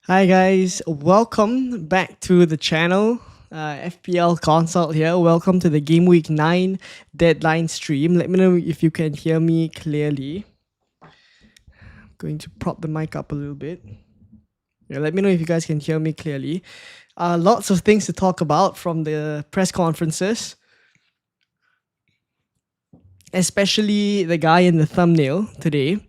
Hi guys, welcome back to the channel. FPL Consult here. Welcome to the Gameweek 9 deadline stream. Let me know if you can hear me clearly. I'm going to prop the mic up a little bit. Yeah, let me know if you guys can hear me clearly. Lots of things to talk about from the press conferences, especially the guy in the thumbnail today.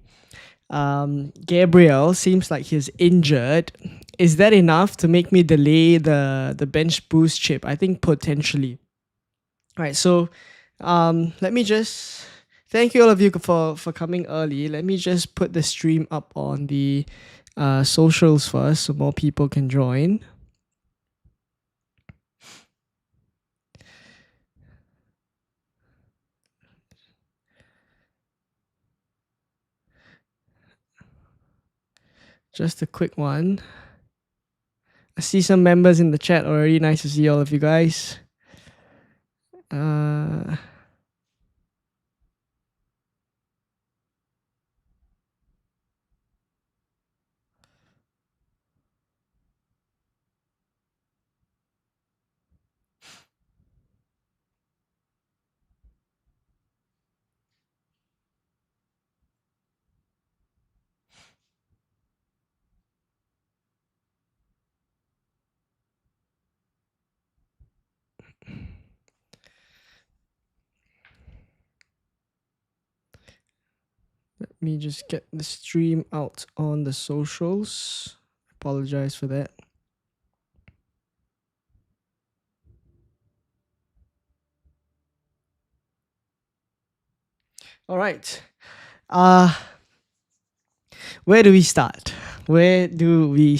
Gabriel seems like he's injured. Is that enough to make me delay the bench boost chip? I think potentially. All right, so let me just thank you all of you for coming early. Let me just put the stream up on the socials first so more people can join. Just a quick one. I see some members in the chat already. Nice to see all of you guys. Let me just get the stream out on the socials. Apologize for that. All right. Where do we start? Let me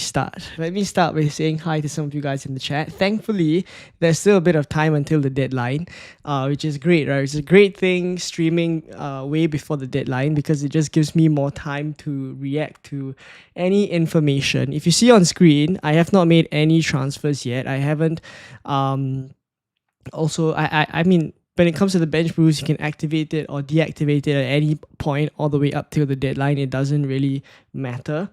start by saying hi to some of you guys in the chat. Thankfully, there's still a bit of time until the deadline, which is great, right? It's a great thing streaming way before the deadline because it just gives me more time to react to any information. If you see on screen, I have not made any transfers yet. I haven't. I mean, when it comes to the bench boost, you can activate it or deactivate it at any point all the way up till the deadline. It doesn't really matter.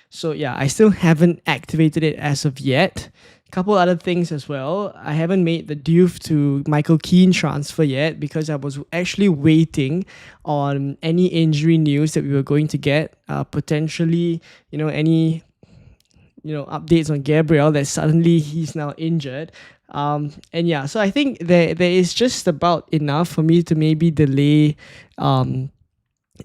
So yeah, I still haven't activated it as of yet. A couple other things as well. I haven't made the Diouf to Michael Keane transfer yet because I was actually waiting on any injury news that we were going to get. Potentially, any updates on Gabriel that suddenly he's now injured. And yeah, so I think there is just about enough for me to maybe delay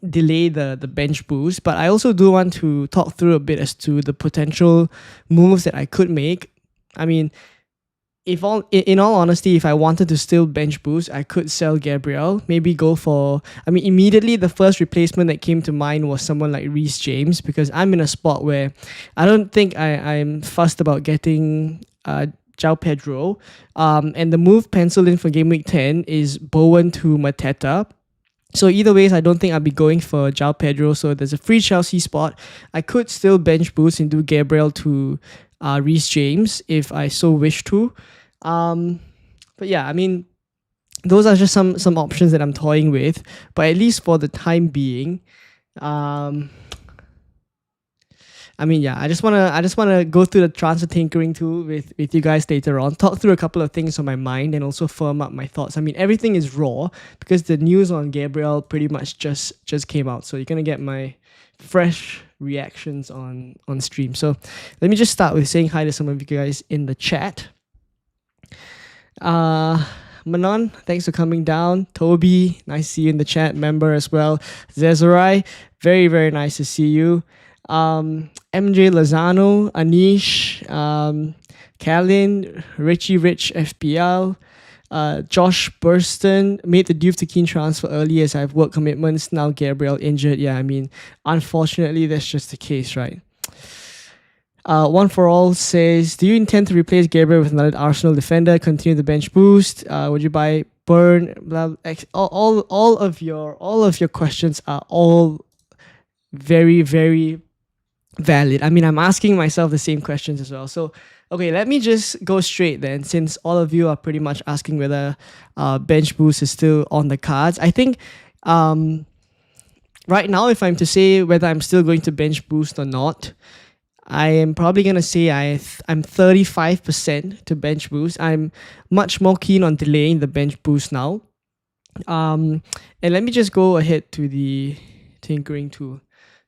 the bench boost, but I also do want to talk through a bit as to the potential moves that I could make. I mean, in all honesty, if I wanted to still bench boost, I could sell Gabriel, maybe go for, immediately the first replacement that came to mind was someone like Reece James, because I'm in a spot where I don't think I'm fussed about getting João Pedro, and the move penciled in for game week 10 is Bowen to Mateta. So either ways, I don't think I'll be going for João Pedro. So there's a free Chelsea spot. I could still bench boost and do Gabriel to Reece James if I so wish to. But yeah, those are just some options that I'm toying with. But at least for the time being, I just wanna go through the transfer tinkering tool with you guys later on, talk through a couple of things on my mind, and also firm up my thoughts. Everything is raw because the news on Gabriel pretty much just came out, so you're gonna get my fresh reactions on stream. So let me just start with saying hi to some of you guys in the chat. Manon, thanks for coming down. Toby, nice to see you in the chat, member as well. Zezorai, very, very nice to see you. MJ Lozano, Anish, Kalin, Richie Rich FPL, Josh Burston made the Diouf to Keane transfer early as I have work commitments. Now Gabriel injured. Yeah, unfortunately, that's just the case, right? One for All says, do you intend to replace Gabriel with another Arsenal defender? Continue the bench boost. Would you buy Burn? Blah, all of your questions are all very, very valid. I'm asking myself the same questions as well. So, okay, let me just go straight then, since all of you are pretty much asking whether bench boost is still on the cards. I think right now, if I'm to say whether I'm still going to bench boost or not, I am probably gonna say I'm 35% to bench boost. I'm much more keen on delaying the bench boost now. And let me just go ahead to the tinkering tool.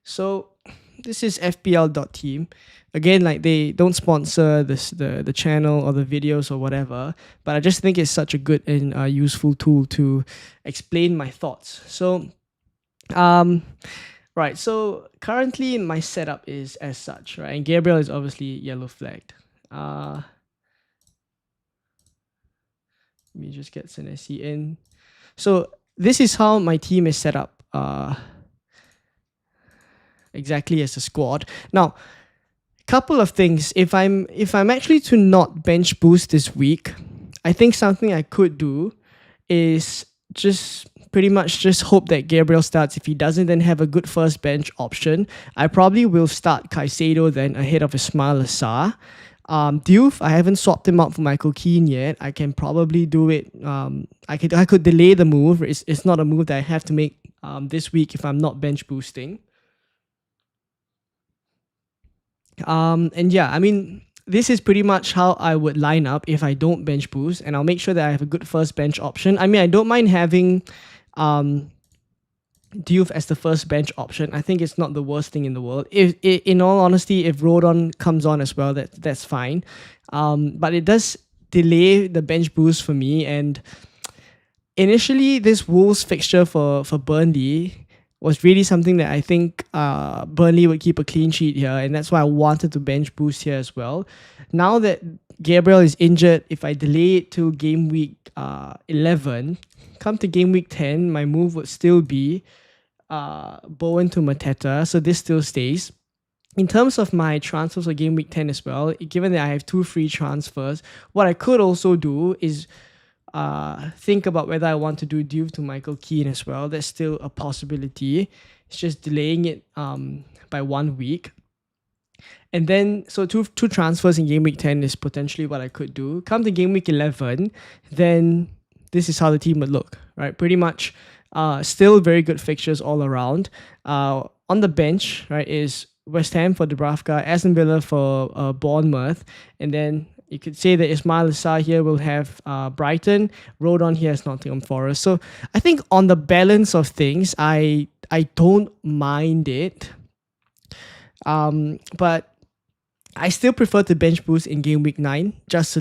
So this is fpl.team. Again, like they don't sponsor the channel or the videos or whatever, but I just think it's such a good and useful tool to explain my thoughts. So right, so currently my setup is as such, right? And Gabriel is obviously yellow flagged. Let me just get Senesi in. So this is how my team is set up, exactly as a squad. Now, couple of things. If I'm actually to not bench boost this week, I think something I could do is just pretty much just hope that Gabriel starts. If he doesn't, then have a good first bench option. I probably will start Caicedo then ahead of Ismail Assar. Diouf, I haven't swapped him out for Michael Keane yet. I can probably do it. I could delay the move. It's not a move that I have to make this week if I'm not bench boosting. And yeah, I mean, this is pretty much how I would line up if I don't bench boost, and I'll make sure that I have a good first bench option. I mean, I don't mind having Diouf as the first bench option. I think it's not the worst thing in the world. If in all honesty, if Rodon comes on as well, that's fine. But it does delay the bench boost for me. And initially, this Wolves fixture for Burnley was really something that I think Burnley would keep a clean sheet here, and that's why I wanted to bench boost here as well. Now that Gabriel is injured, if I delay it to game week 11, come to game week 10, my move would still be Bowen to Mateta, so this still stays. In terms of my transfers for game week 10 as well, given that I have 2 free transfers, what I could also do is think about whether I want to do Diouf to Michael Keane as well. That's still a possibility. It's just delaying it by 1 week. And then, so two transfers in game week 10 is potentially what I could do. Come to game week 11, then this is how the team would look, right? Pretty much still very good fixtures all around. On the bench, right, is West Ham for Dubravka, Aston Villa for Bournemouth, and then you could say that Ismail Assar here will have Brighton. Rodon here is Nottingham Forest. So I think on the balance of things, I don't mind it. But I still prefer to bench boost in game week 9, just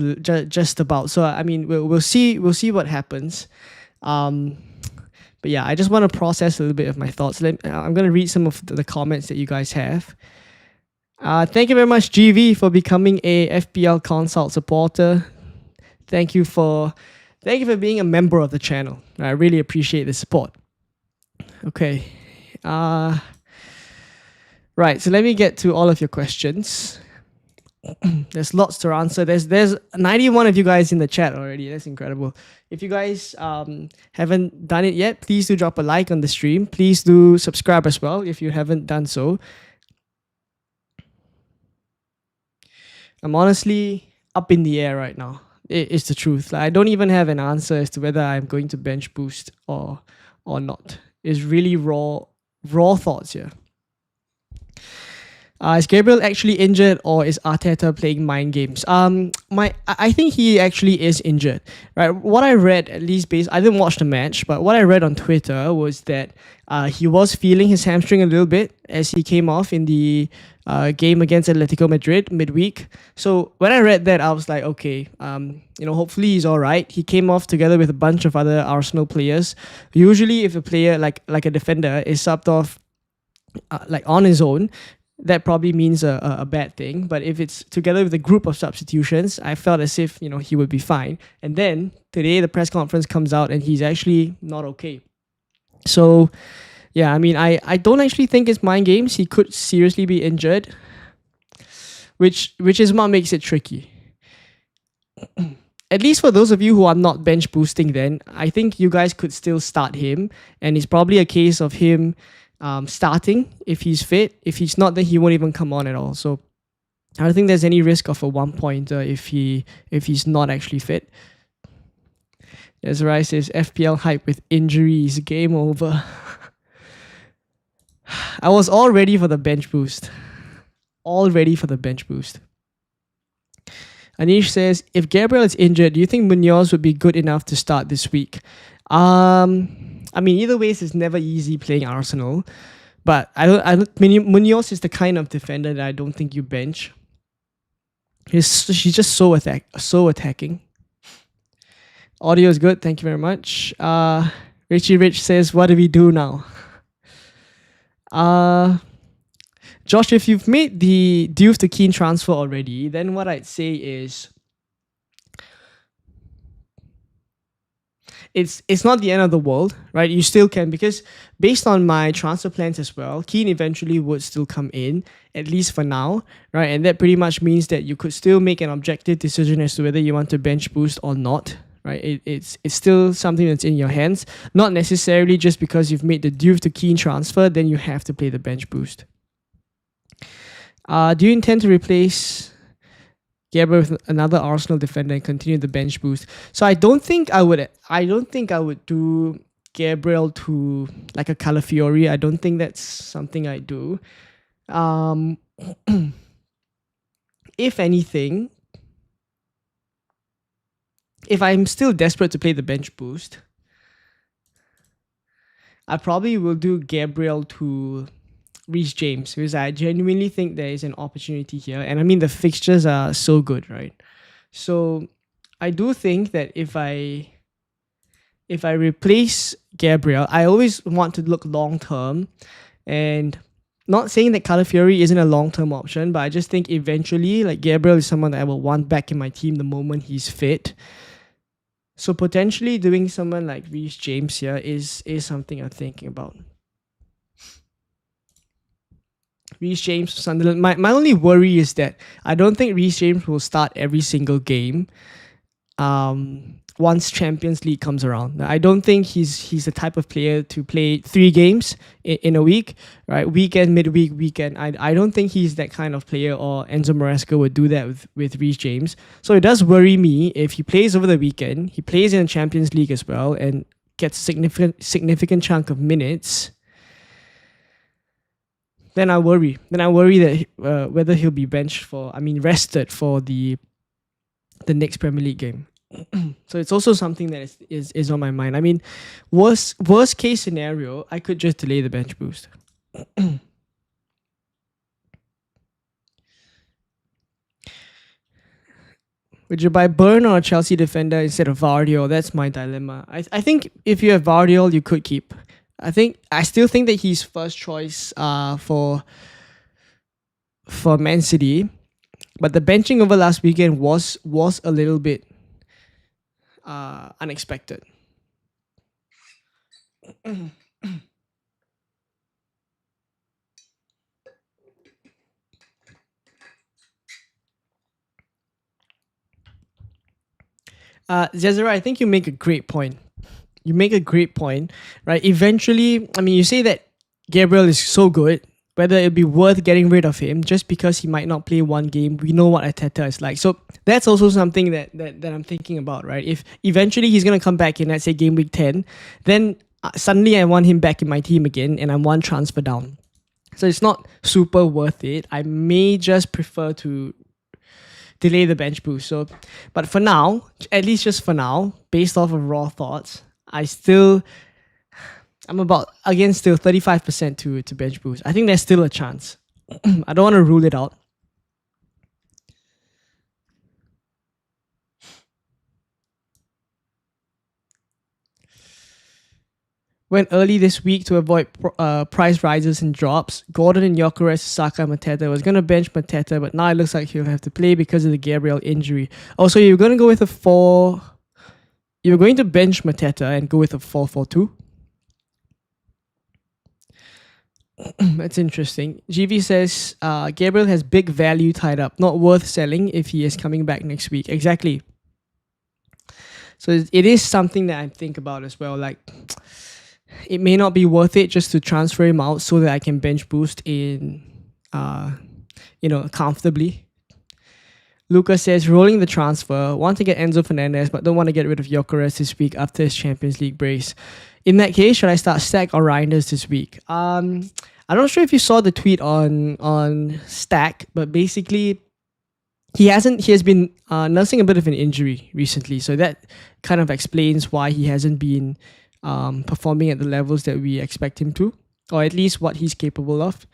about. So I mean, we'll see what happens. But yeah, I just want to process a little bit of my thoughts. I'm gonna read some of the comments that you guys have. Thank you very much, GV, for becoming a FPL Consult supporter. Thank you for being a member of the channel. I really appreciate the support. Okay. Right, so let me get to all of your questions. There's lots to answer. There's 91 of you guys in the chat already. That's incredible. If you guys haven't done it yet, please do drop a like on the stream. Please do subscribe as well if you haven't done so. I'm honestly up in the air right now. It's the truth. Like, I don't even have an answer as to whether I'm going to bench boost or not. It's really raw thoughts here. Is Gabriel actually injured, or is Arteta playing mind games? I think he actually is injured. Right. What I read, at least I didn't watch the match, but what I read on Twitter was that he was feeling his hamstring a little bit as he came off in the game against Atletico Madrid midweek. So when I read that, I was like, okay, hopefully he's all right. He came off together with a bunch of other Arsenal players. Usually, if a player like a defender is subbed off on his own, that probably means a bad thing. But if it's together with a group of substitutions, I felt as if he would be fine. And then today the press conference comes out and he's actually not okay. So yeah, I mean, I don't actually think it's mind games. He could seriously be injured, which is what makes it tricky. At least for those of you who are not bench boosting, then I think you guys could still start him, and it's probably a case of him starting if he's fit. If he's not, then he won't even come on at all. So I don't think there's any risk of a 1-pointer if he's not actually fit. Ezra says FPL hype with injuries, game over. I was all ready for the bench boost. all ready for the bench boost. Anish says, if Gabriel is injured, do you think Munoz would be good enough to start this week? I mean, either ways, it's never easy playing Arsenal. But Munoz is the kind of defender that I don't think you bench. She's just so attacking. Audio is good. Thank you very much. Richie Rich says, what do we do now? Josh, if you've made the Diouf to Keane transfer already, then what I'd say is it's not the end of the world, right? You still can, because based on my transfer plans as well, Keane eventually would still come in, at least for now, right? And that pretty much means that you could still make an objective decision as to whether you want to bench boost or not, right? It's still something that's in your hands, not necessarily just because you've made the Diouf to Keane transfer, then you have to play the bench boost. Do you intend to replace Gabriel with another Arsenal defender and continue the bench boost? So I don't think I would do Gabriel to like a Calafiori. I don't think that's something I do. If anything, if I'm still desperate to play the bench boost, I probably will do Gabriel to Reece James, because I genuinely think there is an opportunity here. And I mean, the fixtures are so good, right? So I do think that if I replace Gabriel, I always want to look long term, and not saying that Calafiori isn't a long term option, but I just think eventually, like, Gabriel is someone that I will want back in my team the moment he's fit. So potentially doing someone like Reece James here is something I'm thinking about. Reece James, Sunderland. My only worry is that I don't think Reece James will start every single game once Champions League comes around. I don't think he's the type of player to play 3 games in a week, right? Weekend, midweek, weekend. I don't think he's that kind of player, or Enzo Maresca would do that with Reece James. So it does worry me if he plays over the weekend, he plays in the Champions League as well, and gets significant chunk of minutes. Then I worry. That whether he'll be rested for the next Premier League game. So it's also something that is on my mind. I mean, worst case scenario, I could just delay the bench boost. Would you buy Burn or a Chelsea defender instead of Vardiol? That's my dilemma. I think if you have Vardiol, you could keep. I still think that he's first choice for Man City, but the benching over last weekend was a little bit unexpected. Zezera, I think you make a great point. Right? Eventually, I mean, you say that Gabriel is so good, whether it'd be worth getting rid of him just because he might not play one game. We know what Arteta is like. So that's also something that I'm thinking about, right? If eventually he's going to come back in, let's say, game week 10, then suddenly I want him back in my team again, and I'm one transfer down. So it's not super worth it. I may just prefer to delay the bench boost. So, but for now, at least just for now, based off of raw thoughts, I'm still 35% to bench boost. I think there's still a chance. I don't want to rule it out. Went early this week to avoid price rises and drops. Gordon and Gyökeres, Saka, Mateta. Was going to bench Mateta, but now it looks like he'll have to play because of the Gabriel injury. Also, you're going to go with a 4... You're going to bench Mateta and go with a 4-4-2. That's interesting. GV says, Gabriel has big value tied up. Not worth selling if he is coming back next week. Exactly. So it is something that I think about as well. Like, it may not be worth it just to transfer him out so that I can bench boost in, comfortably. Lucas says, rolling the transfer, want to get Enzo Fernandez, but don't want to get rid of Gyökeres this week after his Champions League brace. In that case, should I start Stack or Reinders this week? I I'm not sure if you saw the tweet on Stack, but basically he has been nursing a bit of an injury recently, so that kind of explains why he hasn't been performing at the levels that we expect him to, or at least what he's capable of.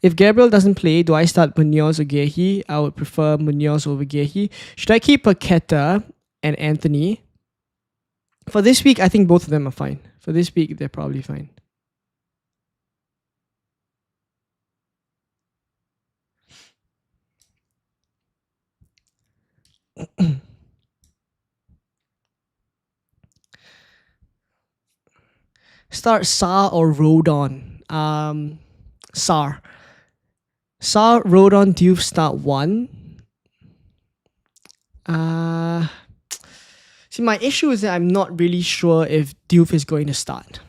If Gabriel doesn't play, do I start Munoz or Gehi? I would prefer Munoz over Gehi. Should I keep Paqueta and Anthony? For this week, I think both of them are fine. For this week, they're probably fine. Start Sar or Rodon. Sar. Sar, Rodon, Diouf start 1. See, my issue is that I'm not really sure if Diouf is going to start.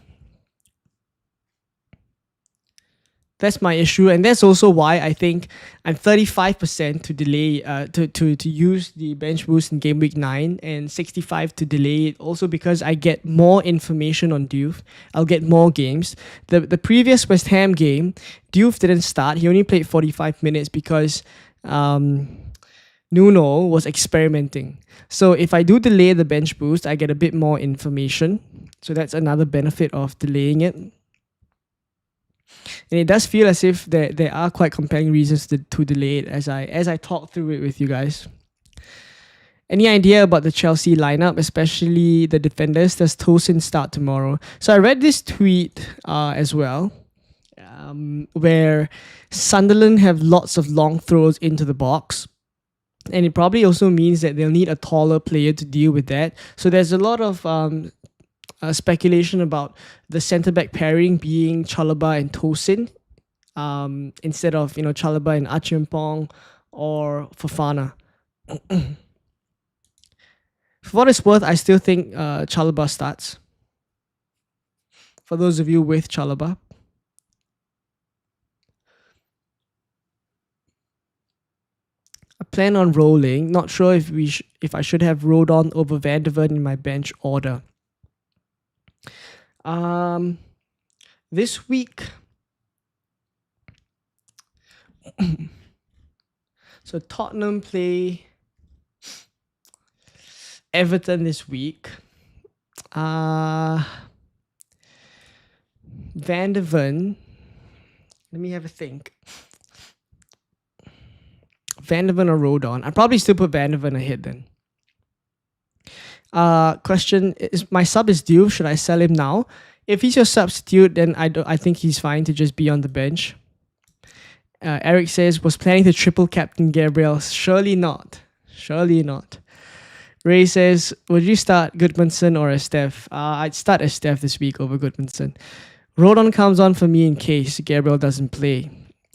That's my issue, and that's also why I think I'm 35% to delay to use the bench boost in game week 9 and 65 to delay it, also because I get more information on Diouf. I'll get more games. The previous West Ham game, Diouf didn't start. He only played 45 minutes because Nuno was experimenting. So if I do delay the bench boost, I get a bit more information. So that's another benefit of delaying it. And it does feel as if there are quite compelling reasons to delay it as I talk through it with you guys. Any idea about the Chelsea lineup, especially the defenders? Does Tosin start tomorrow? So I read this tweet as well, where Sunderland have lots of long throws into the box. And it probably also means that they'll need a taller player to deal with that. So there's a lot of speculation about the centre-back pairing being Chalobah and Tosin instead of, Chalobah and Achimpong or Fofana. For what it's worth, I still think Chalobah starts. For those of you with Chalobah. I plan on rolling. Not sure if I should have Rodon over Van de Ven in my bench order. This week, so Tottenham play Everton this week. Van de Ven, let me have a think. Van de Ven or Rodon? I'd probably still put Van de Ven ahead then. Question is, my sub is due. Should I sell him now? If he's your substitute, then I think he's fine to just be on the bench. Eric says, was planning to triple captain Gabriel. Surely not. Surely not. Ray says, would you start Goodmanson or Estef? I'd start Estef this week over Goodmanson. Rodon comes on for me in case Gabriel doesn't play.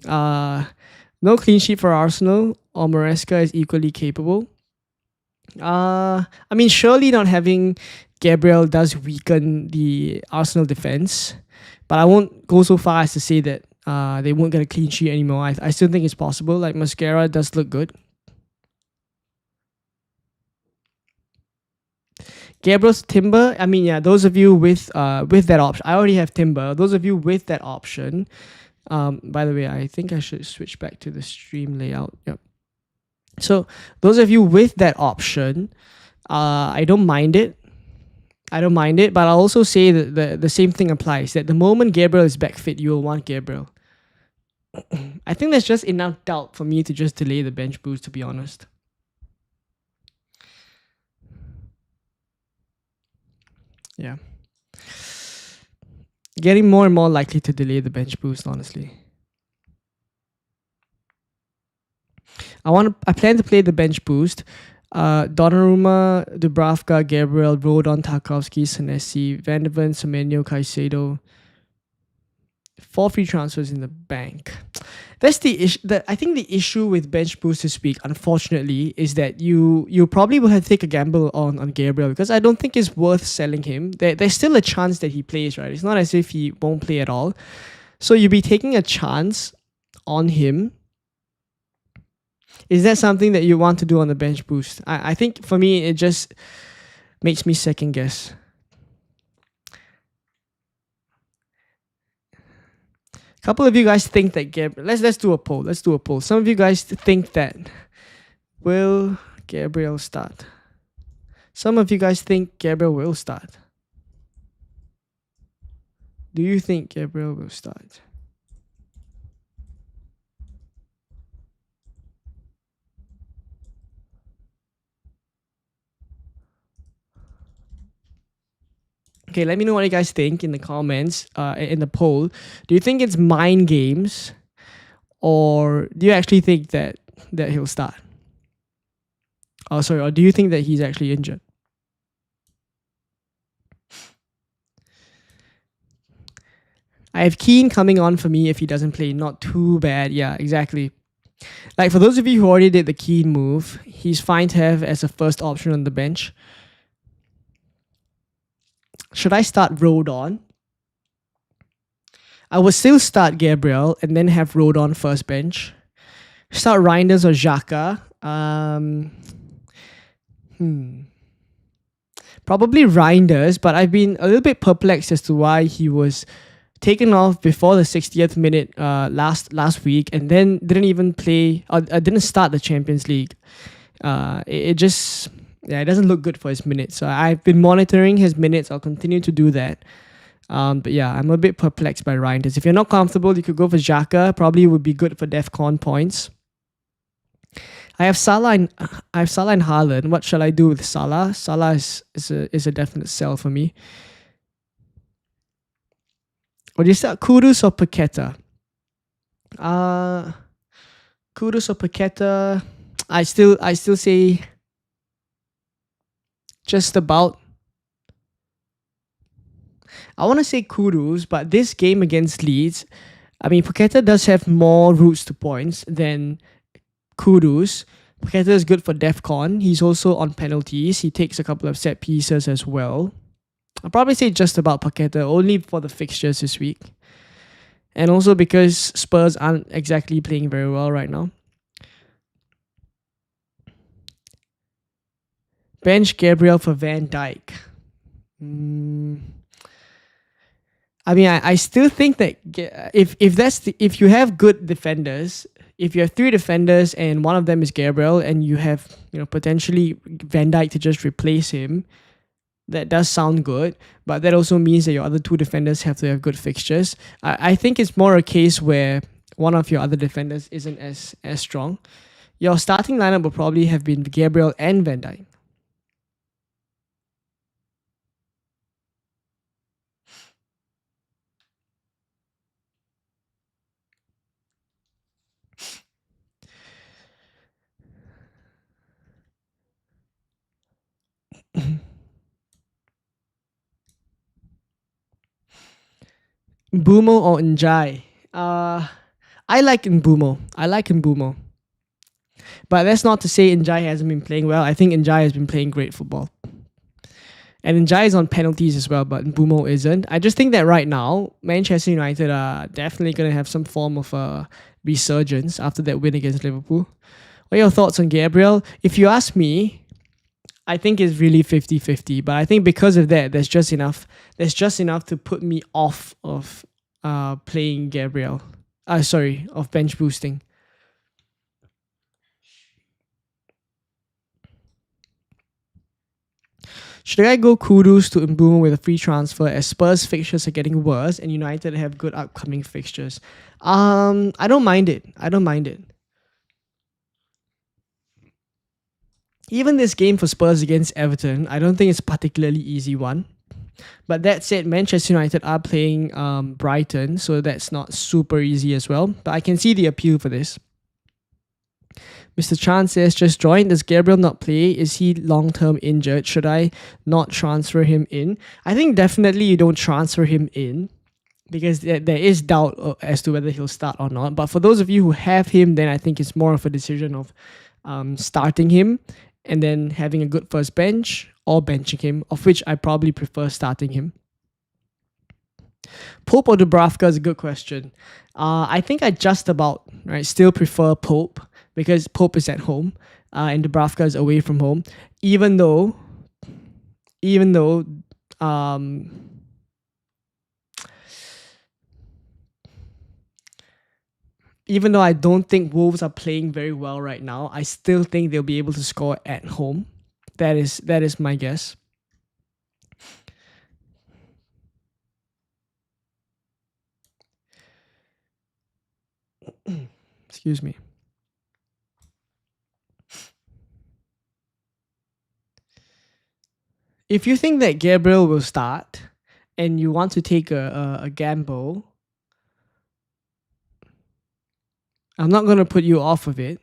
No clean sheet for Arsenal, or Maresca is equally capable. Surely not having Gabriel does weaken the Arsenal defense, but I won't go so far as to say that they won't get a clean sheet anymore. I still think it's possible. Like, Mascara does look good. Gabriel's Timber. Those of you with that option. I already have Timber. Those of you with that option. By the way, I think I should switch back to the stream layout. Yep. So those of you with that option, I don't mind it. But I'll also say that the same thing applies. That the moment Gabriel is back fit, you will want Gabriel. I think there's just enough doubt for me to just delay the bench boost, to be honest. Yeah. Getting more and more likely to delay the bench boost, honestly. I plan to play the bench boost. Donnarumma, Dubravka, Gabriel, Rodon, Tarkowski, Senesi, Van de Ven, Semenyo, Caicedo. 4 free transfers in the bank. That's the issue. I think the issue with bench boost this week, unfortunately, is that you probably will have to take a gamble on Gabriel, because I don't think it's worth selling him. There's still a chance that he plays, right? It's not as if he won't play at all. So you'll be taking a chance on him. Is that something that you want to do on the bench boost? I think for me, it just makes me second guess. couple of you guys think that Gabriel. Let's do a poll. Let's do a poll. Some of you guys think that will Gabriel start. Some of you guys think Gabriel will start. Do you think Gabriel will start? Okay, let me know what you guys think in the comments, in the poll. Do you think it's mind games, or do you actually think that he'll start? Oh, sorry. Or do you think that he's actually injured? I have Keane coming on for me if he doesn't play. Not too bad. Yeah, exactly. Like, for those of you who already did the Keane move, he's fine to have as a first option on the bench. Should I start Rodon? I would still start Gabriel and then have Rodon first bench. Start Reinders or Xhaka. Probably Reinders, but I've been a little bit perplexed as to why he was taken off before the 60th minute last week and then didn't even play or didn't start the Champions League. It just it doesn't look good for his minutes. So I've been monitoring his minutes. I'll continue to do that. But yeah, I'm a bit perplexed by Reinders. If you're not comfortable, you could go for Xhaka. Probably would be good for DEFCON points. I have Salah and Haaland. What shall I do with Salah? Salah is a definite sell for me. Or do you start Kudus or Paqueta? Kudus or Paqueta? I still say just about. I want to say Kudus, but this game against Leeds, I mean, Paqueta does have more routes to points than Kudus. Paqueta is good for DEFCON. He's also on penalties. He takes a couple of set pieces as well. I'll probably say just about Paqueta, only for the fixtures this week. And also because Spurs aren't exactly playing very well right now. Bench Gabriel for Van Dijk. I mean, I still think that if you have good defenders, if you have 3 defenders and one of them is Gabriel, and you have potentially Van Dijk to just replace him, that does sound good. But that also means that your other 2 defenders have to have good fixtures. I think it's more a case where one of your other defenders isn't as strong. Your starting lineup will probably have been Gabriel and Van Dijk. Mbumo or Njai? I like Mbumo. But that's not to say Njai hasn't been playing well. I think Njai has been playing great football. And Njai is on penalties as well, but Mbumo isn't. I just think that right now, Manchester United are definitely going to have some form of a resurgence after that win against Liverpool. What are your thoughts on Gabriel? If you ask me, I think it's really 50-50. But I think because of that, there's just enough to put me off of playing Gabriel. Of bench boosting. Should I go Kudus to Mbumo with a free transfer as Spurs fixtures are getting worse and United have good upcoming fixtures? I don't mind it. Even this game for Spurs against Everton, I don't think it's a particularly easy one. But that said, Manchester United are playing Brighton, so that's not super easy as well. But I can see the appeal for this. Mr. Chan says, just joined. Does Gabriel not play? Is he long-term injured? Should I not transfer him in? I think definitely you don't transfer him in because there is doubt as to whether he'll start or not. But for those of you who have him, then I think it's more of a decision of starting him and then having a good first bench or benching him, of which I probably prefer starting him. Pope or Dubravka is a good question. I think I just about still prefer Pope because Pope is at home and Dubravka is away from home. Even though even though I don't think Wolves are playing very well right now, I still think they'll be able to score at home. That is my guess. Excuse me. If you think that Gabriel will start and you want to take a gamble, I'm not going to put you off of it.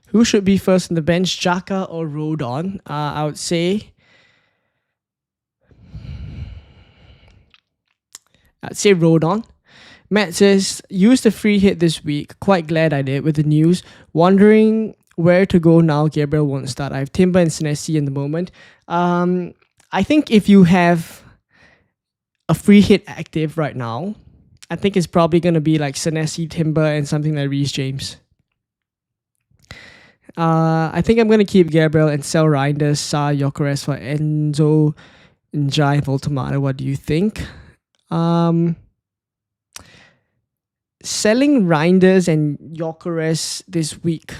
Who should be first on the bench, Xhaka or Rodon? I would say Rodon. Matt says, use the free hit this week. Quite glad I did with the news. Wondering where to go now. Gabriel won't start. I have Timber and Senesi in the moment. I think if you have a free hit active right now, I think it's probably going to be like Senesi, Timber, and something like Reece James. I think I'm going to keep Gabriel and sell Reinders, Sa, Gyökeres for Enzo, Njai, and Voltomata. What do you think? Selling Reinders and Gyökeres this week.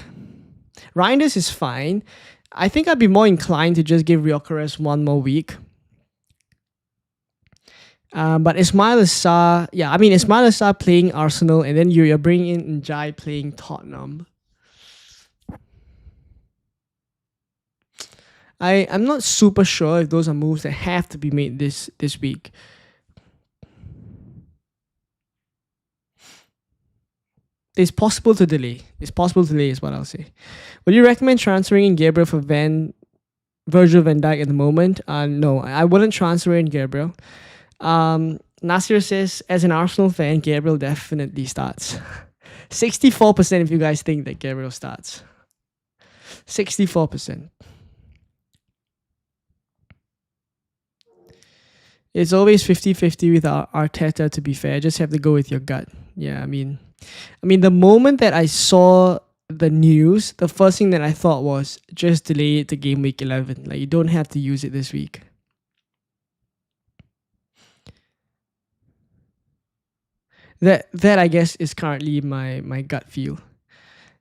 Reinders is fine. I think I'd be more inclined to just give Gyökeres one more week. But Ismail Assar, Ismail Assar playing Arsenal, and then you're bringing in Njai playing Tottenham. I'm not super sure if those are moves that have to be made this week. It's possible to delay. Is what I'll say. Would you recommend transferring in Gabriel for Virgil van Dijk at the moment? No, I wouldn't transfer in Gabriel. Nasir says, as an Arsenal fan, Gabriel definitely starts. 64% if you guys think that Gabriel starts. 64%. It's always 50-50 with Arteta, to be fair. Just have to go with your gut. Yeah, I mean, the moment that I saw the news, the first thing that I thought was just delay it to game week 11. Like, you don't have to use it this week. That I guess is currently my gut feel.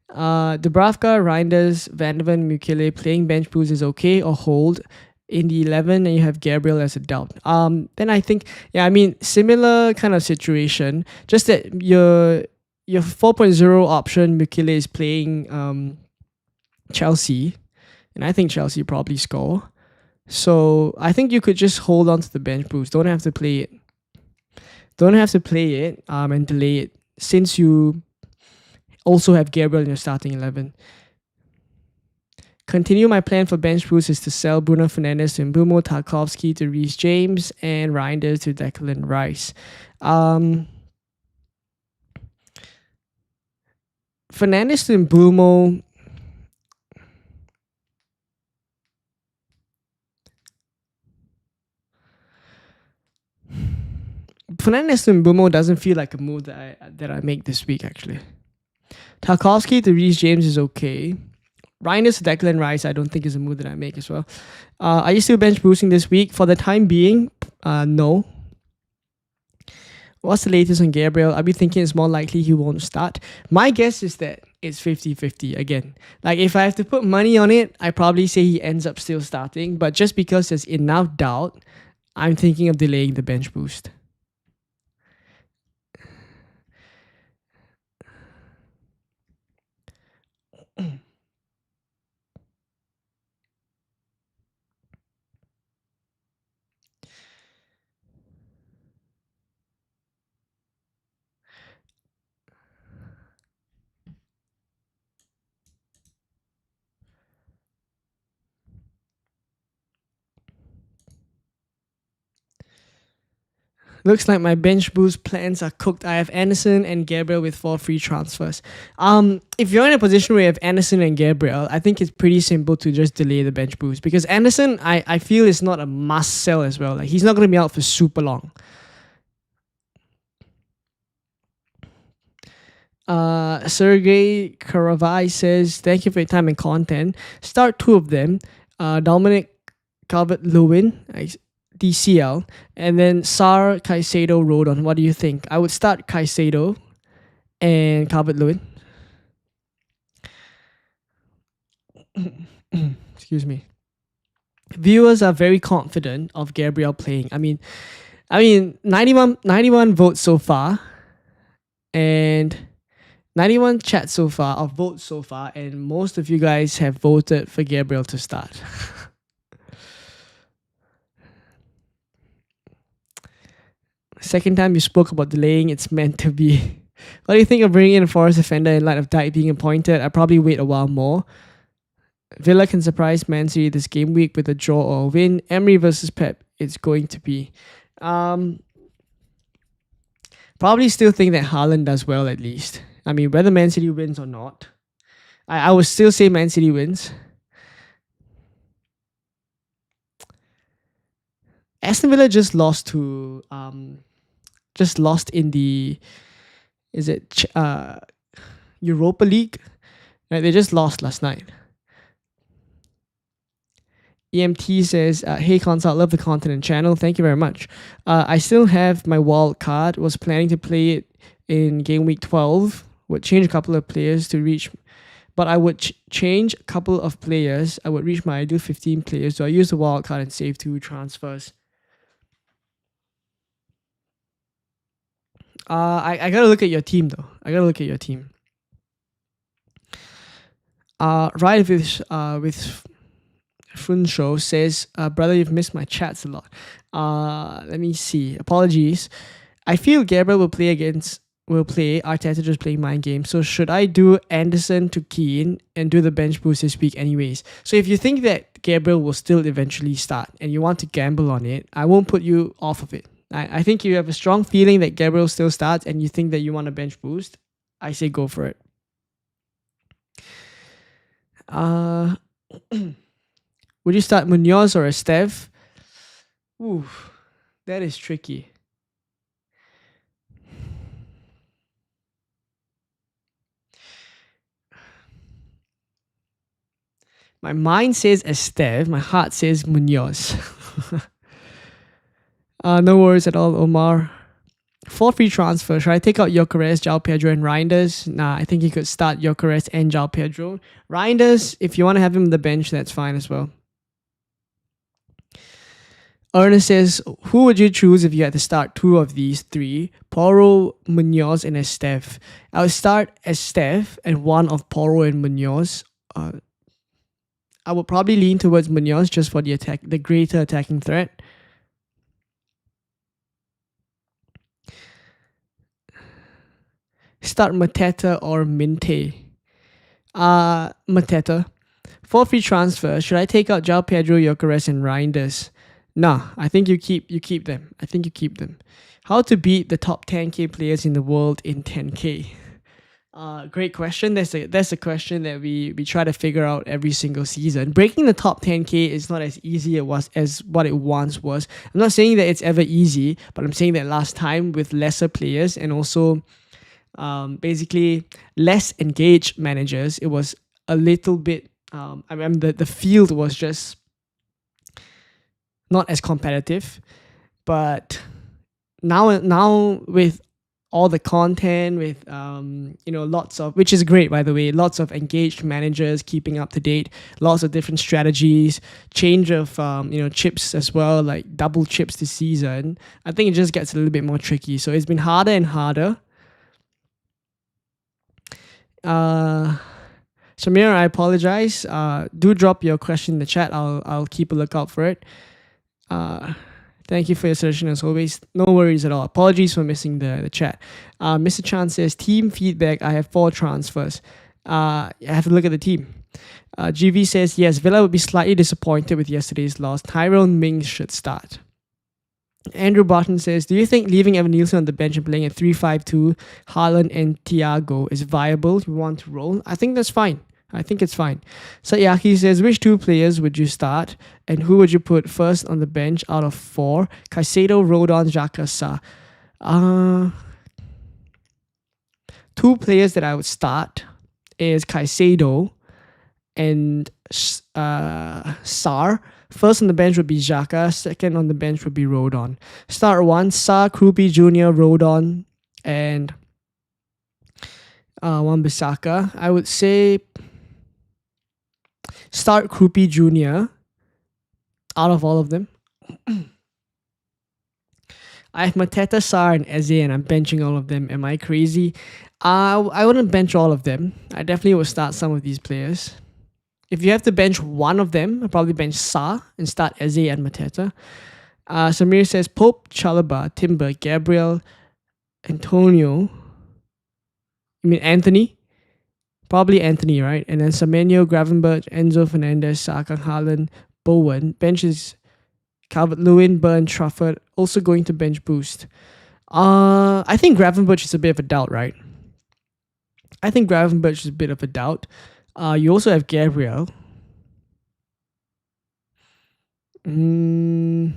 Dubravka, Reinders, Vanderven, Mukele playing bench boost is okay or hold in the 11, and you have Gabriel as a doubt. Then I think, similar kind of situation, just that your 4.0 option, Mukele, is playing Chelsea, and I think Chelsea probably score. So I think you could just hold on to the bench boost. Don't have to play it and delay it, since you also have Gabriel in your starting 11. Continue my plan for bench boost is to sell Bruno Fernandes to Mbeumo, Tarkowski to Reece James, and Reinders to Declan Rice. Fernandes to Mbeumo. Fernandes to Mbeumo doesn't feel like a move that I make this week, actually. Tarkowski to Reece James is okay. Reinders to Declan Rice, I don't think is a move that I make as well. Are you still bench boosting this week? For the time being, no. What's the latest on Gabriel? I'll be thinking it's more likely he won't start. My guess is that it's 50-50 again. Like, if I have to put money on it, I probably say he ends up still starting. But just because there's enough doubt, I'm thinking of delaying the bench boost. Looks like my bench boost plans are cooked. I have Anderson and Gabriel with 4 free transfers. If you're in a position where you have Anderson and Gabriel, I think it's pretty simple to just delay the bench boost, because Anderson, I feel, is not a must sell as well. Like, he's not going to be out for super long. Sergey Karavai says, thank you for your time and content. Start 2 of them. Dominic Calvert-Lewin, DCL, and then Sar, Caicedo, Rodon. What do you think? I would start Caicedo and Calvert-Lewin. Excuse me. Viewers are very confident of Gabriel playing. I mean, 91 votes so far, and 91 chats so far, or votes so far, and most of you guys have voted for Gabriel to start. Second time you spoke about delaying, it's meant to be. What do you think of bringing in a Forest defender in light of Dyke being appointed? I'd probably wait a while more. Villa can surprise Man City this game week with a draw or a win. Emery versus Pep, it's going to be. Probably still think that Haaland does well at least. I mean, whether Man City wins or not, I would still say Man City wins. Aston Villa just lost in the Europa League? Right, they just lost last night. EMT says, hey Consult, love the content channel. Thank you very much. I still have my wild card. Was planning to play it in game week 12. Would change a couple of players to reach, but I would change a couple of players. I would reach my ideal 15 players. So I use the wild card and save 2 transfers. I gotta look at your team though. Right with Fun Show says, brother, you've missed my chats a lot. Let me see. Apologies. I feel Gabriel will play. Arteta just playing mind game. So should I do Anderson to Keane and do the bench boost this week anyways? So if you think that Gabriel will still eventually start and you want to gamble on it, I won't put you off of it. I think you have a strong feeling that Gabriel still starts and you think that you want a bench boost. I say go for it. Would you start Munoz or Esteve? Ooh, that is tricky. My mind says Esteve, my heart says Munoz. No worries at all, Omar. 4 free transfers. Should I take out Gyökeres, João Pedro, and Reinders? Nah, I think you could start Gyökeres and João Pedro. Reinders, if you want to have him on the bench, that's fine as well. Ernest says, who would you choose if you had to start 2 of these 3? Porro, Munoz, and Esteve. I would start Esteve and 1 of Porro and Munoz. I would probably lean towards Munoz just for the greater attacking threat. Start Mateta or Minte. Mateta. 4 free transfers. Should I take out João Pedro, Gyökeres, and Reinders? Nah, I think you keep them. How to beat the top 10k players in the world in 10k? Great question. That's a question that we try to figure out every single season. Breaking the top 10k is not as easy as what it once was. I'm not saying that it's ever easy, but I'm saying that last time with lesser players and also basically less engaged managers, it was a little bit the field was just not as competitive. But now with all the content, with lots of, which is great by the way, lots of engaged managers keeping up to date, lots of different strategies, change of chips as well, like double chips this season. I think it just gets a little bit more tricky. So it's been harder and harder. Samir, I apologize. Do drop your question in the chat. I'll keep a lookout for it. Thank you for your suggestion as always. No worries at all. Apologies for missing the chat. Mr. Chan says, team feedback. I have 4 transfers. I have to look at the team. GV says, yes, Villa would be slightly disappointed with yesterday's loss. Tyrone Mings should start. Andrew Barton says, do you think leaving Evan Nielsen on the bench and playing a 3-5-2, Haaland and Thiago is viable? You want to roll? I think that's fine. I think it's fine. Satyaki says, which 2 players would you start and who would you put first on the bench out of 4? Caicedo, Rodon, Xhaka, Sa. 2 players that I would start is Caicedo and Sar. First on the bench would be Xhaka. Second on the bench would be Rodon. Start one, Sar, Krupi Jr., Rodon, and Wan-Bissaka. I would say start Krupi Jr. out of all of them. I have Mateta, Sar, and Eze, and I'm benching all of them. Am I crazy? I wouldn't bench all of them. I definitely would start some of these players. If you have to bench one of them, I'll probably bench Sa and start Eze and Mateta. Samir says Pope, Chalaba, Timber, Gabriel, Antonio. I mean Anthony. Probably Anthony, right? And then Semenyo, Gravenberch, Enzo Fernandez, Saka, Haaland, Bowen. Bench is Calvert-Lewin, Burn, Trafford. Also going to bench boost. I think Gravenberch is a bit of a doubt, right? I think Gravenberch is a bit of a doubt. You also have Gabriel. One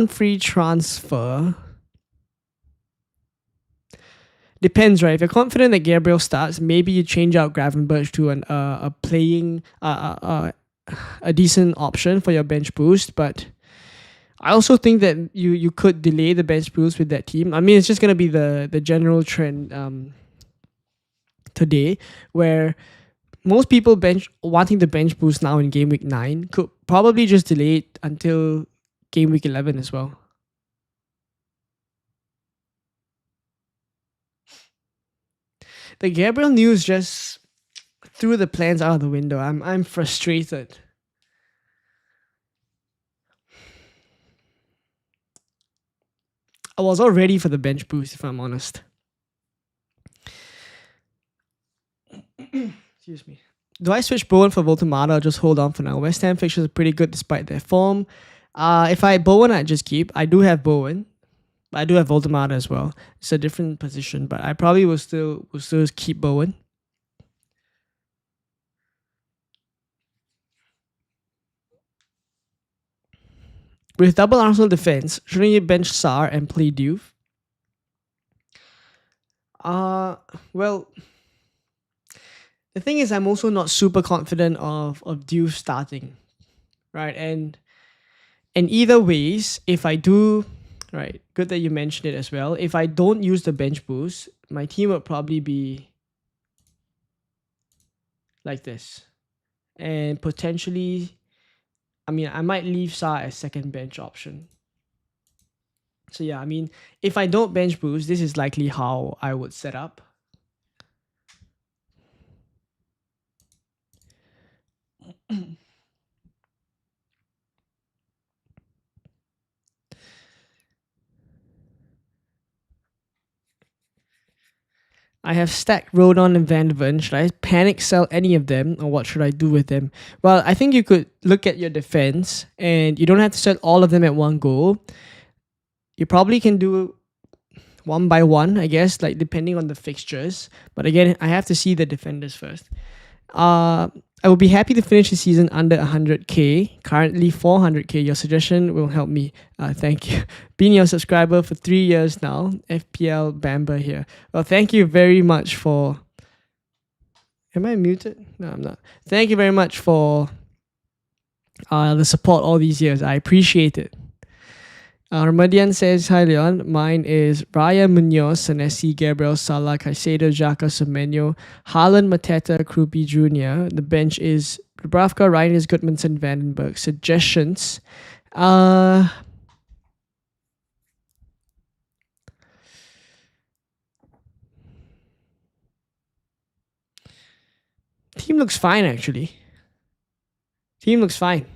free transfer. Depends, right? If you're confident that Gabriel starts, maybe you change out Gravenberch to a playing a decent option for your bench boost. But I also think that you could delay the bench boost with that team. I mean, it's just gonna be the general trend today, where most people wanting the bench boost now in game week 9 could probably just delay it until game week 11 as well. The Gabriel news just threw the plans out of the window. I'm frustrated. I was all ready for the bench boost, if I'm honest. Excuse me. Do I switch Bowen for Voltemada or just hold on for now? West Ham fixtures are pretty good despite their form. If I had Bowen, I'd just keep. I do have Bowen. I do have Voltemada as well. It's a different position, but I probably will still keep Bowen. With double Arsenal defense, shouldn't you bench Sar and play Diouf? Well, the thing is, I'm also not super confident of Diouf starting, right? And either ways, if I do, right, good that you mentioned it as well. If I don't use the bench boost, my team would probably be like this, and potentially, I mean, I might leave Sa as second bench option. So yeah, I mean, if I don't bench boost, this is likely how I would set up. I have stacked Rodon and Van de Ven. Should I panic sell any of them, or what should I do with them? Well, I think you could look at your defense, and you don't have to sell all of them at one go. You probably can do one by one, I guess, like depending on the fixtures. But again, I have to see the defenders first. I will be happy to finish the season under 100k. Currently 400k. Your suggestion will help me. Thank you. Being your subscriber for 3 years now. FPL Bamba here. Well, thank you very much for... Am I muted? No, I'm not. Thank you very much for the support all these years. I appreciate it. Ramadian says, hi Leon, mine is Raya, Munoz, Senesi, Gabriel, Salah, Caicedo, Xhaka, Semenyo, Haaland, Mateta, Krupi Jr. The bench is Dubravka, Reinders, Goodmanson, Vandenberg. Suggestions. Team looks fine, actually. Team looks fine.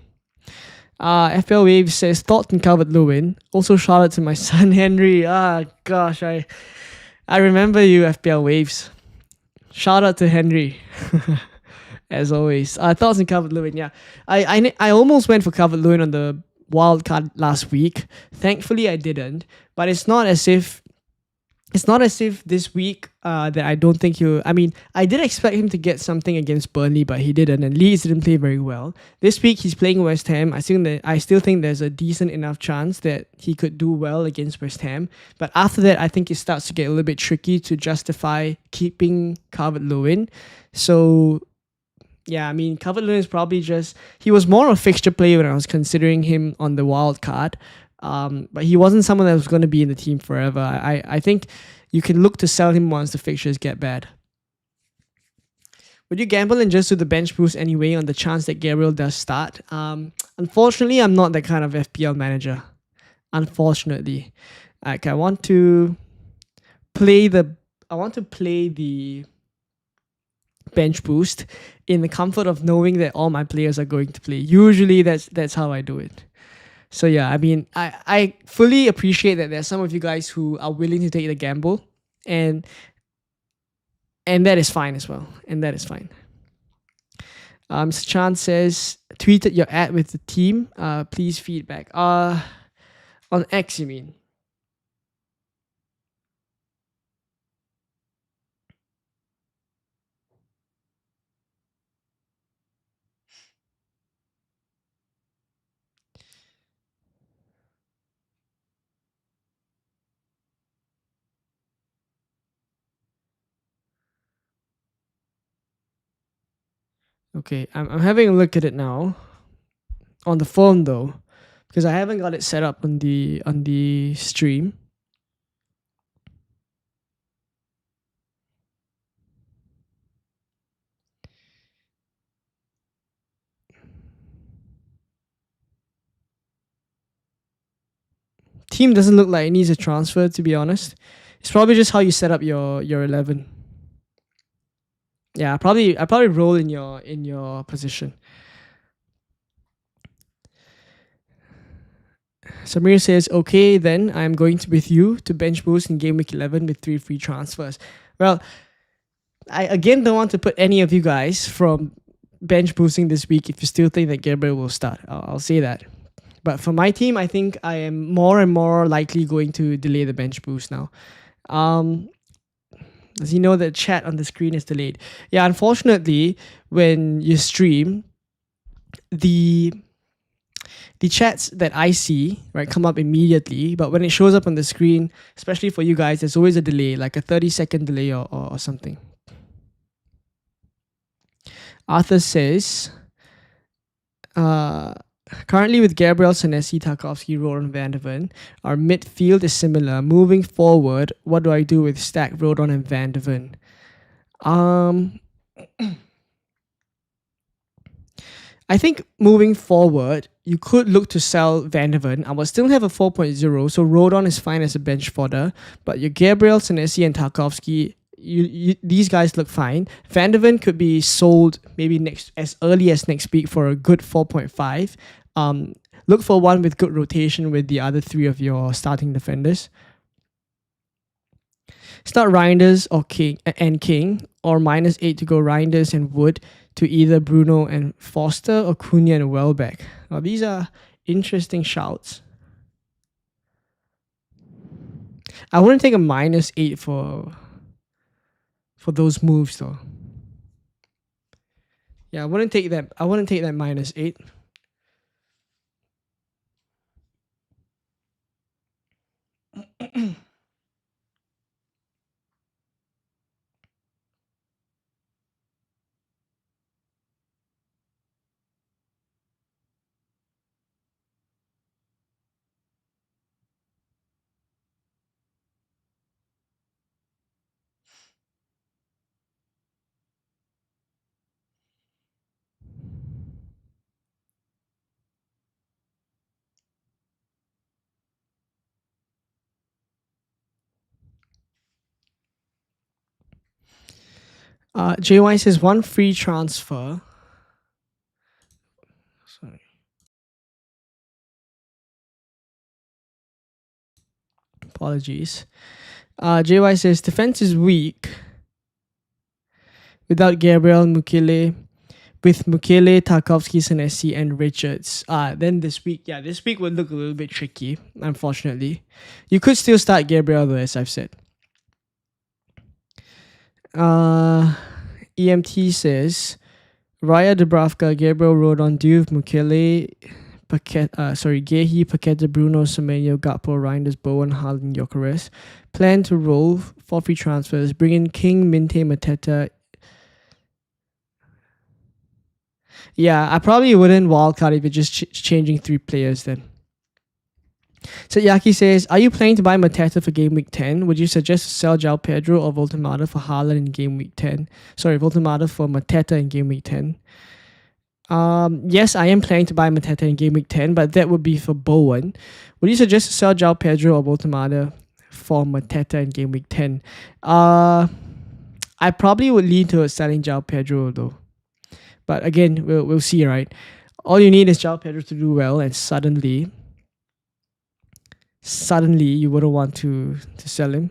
FL Waves says, thoughts on Calvert-Lewin. Also, shout out to my son, Henry. Gosh, I remember you, FPL Waves. Shout out to Henry. As always. Thoughts on Calvert-Lewin, yeah. I almost went for Calvert-Lewin on the wild card last week. Thankfully, I didn't. But it's not as if this week that I don't think he'll... I mean, I did expect him to get something against Burnley, but he didn't, and Leeds didn't play very well. This week, he's playing West Ham. I still think there's a decent enough chance that he could do well against West Ham. But after that, I think it starts to get a little bit tricky to justify keeping Calvert-Lewin. So Yeah, I mean, Calvert-Lewin is probably just he was more a fixture player when I was considering him on the wild card, but he wasn't someone that was going to be in the team forever. I think you can look to sell him once the fixtures get bad. Would you gamble and just do the bench boost anyway on the chance that Gabriel does start? Unfortunately, I'm not that kind of FPL manager. Unfortunately, like I want to play the bench boost in the comfort of knowing that all my players are going to play. Usually that's how I do it. So yeah, I mean, I fully appreciate that there's some of you guys who are willing to take the gamble, and that is fine as well. And that is fine. Mr. Chan says, tweeted your ad with the team. Please feedback. On X, you mean? Okay, I'm having a look at it now on the phone though, because I haven't got it set up on the stream. Team doesn't look like it needs a transfer, to be honest. It's probably just how you set up your 11. Yeah, I probably roll in your position. Samir says, okay, then I'm going to with you to bench boost in game week 11 with 3 free transfers. Well, I again don't want to put any of you guys from bench boosting this week if you still think that Gabriel will start. I'll say that. But for my team, I think I am more and more likely going to delay the bench boost now. Does he know that chat on the screen is delayed? Yeah, unfortunately, when you stream, the chats that I see, right, come up immediately, but when it shows up on the screen, especially for you guys, there's always a delay, like a 30-second delay or something. Arthur says, currently with Gabriel, Senesi, Tarkovsky, Rodon, Van de Ven, our midfield is similar. Moving forward, what do I do with Stack, Rodon, and Van de Ven? I think moving forward, you could look to sell Van de Ven. I will still have a 4.0, so Rodon is fine as a bench fodder, but your Gabriel, Senesi, and Tarkovsky, these guys look fine. Van de Ven could be sold maybe as early as next week for a good 4.5. Look for one with good rotation with the other 3 of your starting defenders. Start Reinders or King, or -8 to go Reinders and Wood to either Bruno and Foster or Cunha and Welbeck. Now these are interesting shouts. I wouldn't take a -8 for those moves though. Yeah, I wouldn't take that. I wouldn't take that -8. JY says 1 free transfer. Sorry. Apologies. JY says defense is weak without Gabriel, Mukele, with Mukele, Tarkovsky, Senesi, and Richards. Then this week would look a little bit tricky, unfortunately. You could still start Gabriel though, as I've said. EMT says Raya Dubravka, Gabriel Rodon, Duve, Mukele, Gehi, Paqueta, Bruno, Semenyo, Gakpo, Reinders, Bowen, Haaland, Gyökeres. Plan to roll 4 free transfers. Bring in King, Minte, Mateta. Yeah, I probably wouldn't wildcard if you're just changing 3 players then. So Yaki says, are you planning to buy Mateta for game week 10? Would you suggest to sell João Pedro or Voltemada for Haaland in game week 10? Sorry, Voltemada for Mateta in game week 10. Yes, I am planning to buy Mateta in game week 10, but that would be for Bowen. Would you suggest to sell João Pedro or Voltemada for Mateta in game week 10? I probably would lean towards selling João Pedro though. But again, we'll see, right? All you need is João Pedro to do well, and suddenly you wouldn't want to sell him.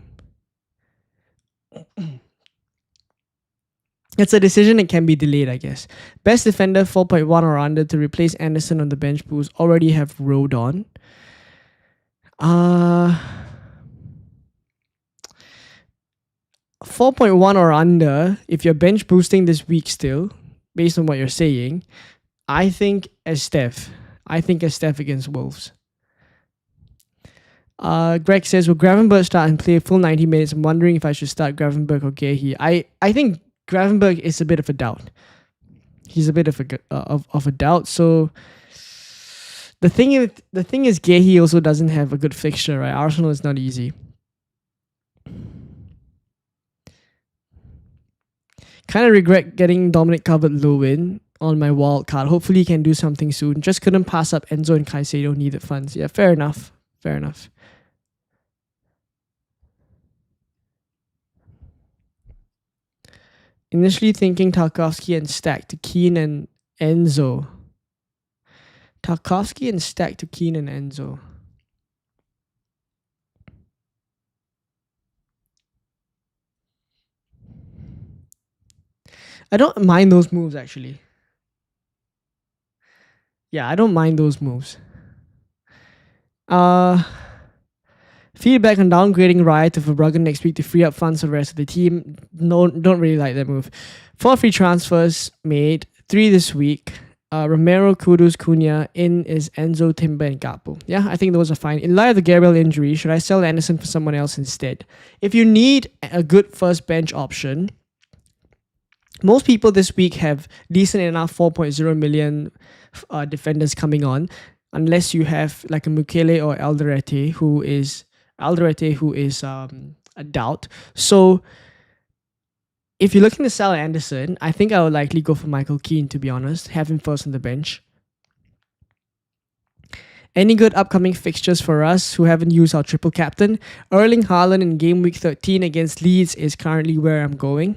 It's a decision that can be delayed, I guess. Best defender 4.1 or under to replace Anderson on the bench boost. Already have Rodon. 4.1 or under, if you're bench boosting this week still, based on what you're saying, I think Estef. Against Wolves. Greg says, will Gravenberch start and play full 90 minutes? I'm wondering if I should start Gravenberch or Gehi. I think Gravenberch is a bit of a doubt. He's a bit of a doubt. So the thing is, Gehi also doesn't have a good fixture, right? Arsenal is not easy. Kind of regret getting Dominic Calvert-Lewin on my wild card. Hopefully he can do something soon. Just couldn't pass up Enzo and Caicedo, needed funds. Yeah, fair enough. Initially thinking Tarkowski and Stack to Keane and Enzo. I don't mind those moves, actually. Yeah, I don't mind those moves. Feedback on downgrading Raya to Verbruggen next week to free up funds for the rest of the team. No, don't really like that move. 4 free transfers made, 3 this week. Romero, Kudus, Cunha. In is Enzo, Timber, and Gakpo. Yeah, I think those are fine. In light of the Gabriel injury, should I sell Anderson for someone else instead? If you need a good first bench option, most people this week have decent enough 4.0 million defenders coming on, unless you have like a Mukele or Alderete who is a doubt. So if you're looking to sell Anderson, I think I would likely go for Michael Keane, to be honest. Have him first on the bench. Any good upcoming fixtures for us who haven't used our triple captain? Erling Haaland in game week 13 against Leeds is currently where I'm going.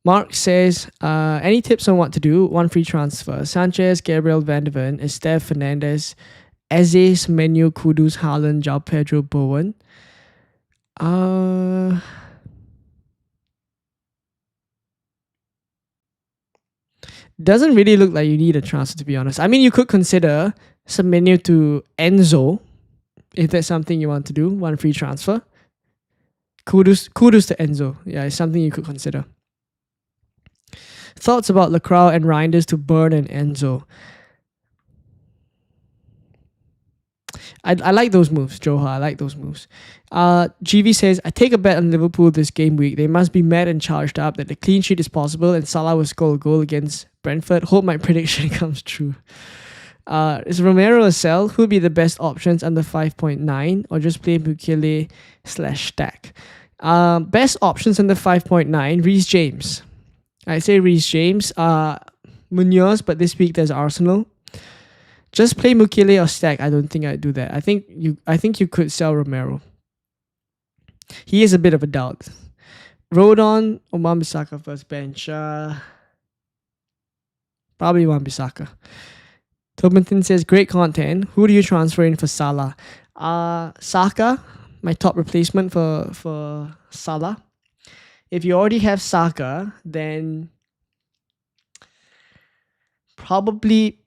Mark says, any tips on what to do? 1 free transfer. Sanchez, Gabriel, Van de Ven, Estef, Fernandez, Eze, Menu, Kudus, Haaland, João Pedro, Bowen. Doesn't really look like you need a transfer, to be honest. I mean, you could consider Semenyo to Enzo, if that's something you want to do. 1 free transfer. Kudus to Enzo. Yeah, it's something you could consider. Thoughts about Lacroix and Reinders to Burn and Enzo. I like those moves, Joha. I like those moves. GV says, I take a bet on Liverpool this game week. They must be mad and charged up that the clean sheet is possible and Salah will score a goal against Brentford. Hope my prediction comes true. Is Romero a sell? Who would be the best options under 5.9 or just play Mukele /stack? Best options under 5.9, Reece James. I'd say Reece James. Munoz, but this week there's Arsenal. Just play Mukele or stack. I don't think I'd do that. I think you could sell Romero. He is a bit of a doubt. Rodon or Wan-Bissaka first bench. Probably Wan-Bissaka. Tobinton says, great content. Who do you transfer in for Salah? Saka, my top replacement for Salah. If you already have Saka, then probably